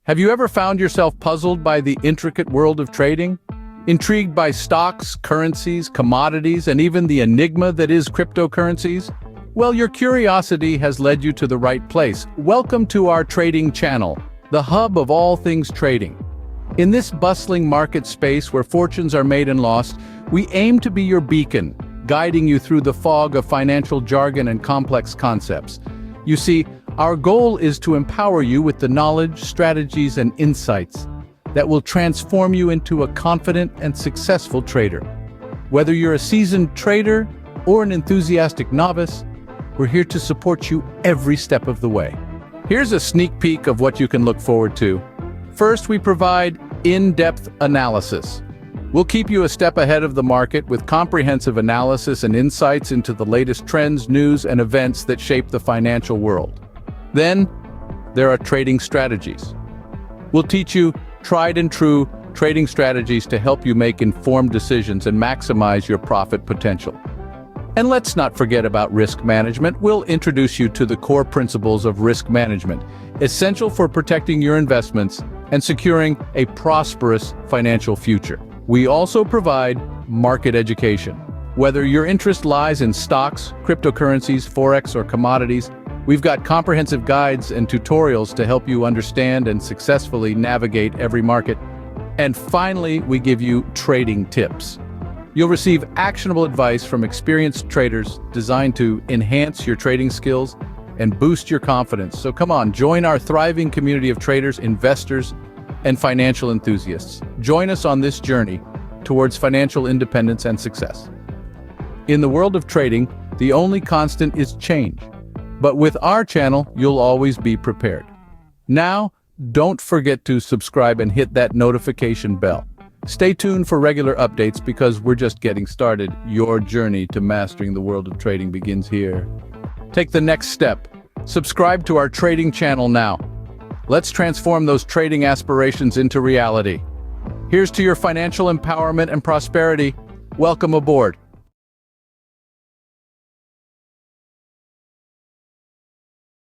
Have you ever found yourself puzzled by the intricate world of trading? Intrigued by stocks, currencies, commodities, and even the enigma that is cryptocurrencies? Well, your curiosity has led you to the right place. Welcome to our trading channel, the hub of all things trading. In this bustling market space where fortunes are made and lost, we aim to be your beacon, guiding you through the fog of financial jargon and complex concepts. You see, our goal is to empower you with the knowledge, strategies, and insights that will transform you into a confident and successful trader. Whether you're a seasoned trader or an enthusiastic novice, we're here to support you every step of the way. Here's a sneak peek of what you can look forward to. First, we provide in-depth analysis. We'll keep you a step ahead of the market with comprehensive analysis and insights into the latest trends, news, and events that shape the financial world. Then, there are trading strategies. We'll teach you tried and true trading strategies to help you make informed decisions and maximize your profit potential. And let's not forget about risk management. We'll introduce you to the core principles of risk management, essential for protecting your investments and securing a prosperous financial future. We also provide market education. Whether your interest lies in stocks, cryptocurrencies, Forex, or commodities, we've got comprehensive guides and tutorials to help you understand and successfully navigate every market. And finally, we give you trading tips. You'll receive actionable advice from experienced traders designed to enhance your trading skills and boost your confidence. So come on, join our thriving community of traders, investors, and financial enthusiasts. Join us on this journey towards financial independence and success. In the world of trading, the only constant is change. But with our channel, you'll always be prepared. Now, don't forget to subscribe and hit that notification bell. Stay tuned for regular updates because we're just getting started. Your journey to mastering the world of trading begins here. Take the next step. Subscribe to our trading channel now. Let's transform those trading aspirations into reality. Here's to your financial empowerment and prosperity. Welcome aboard.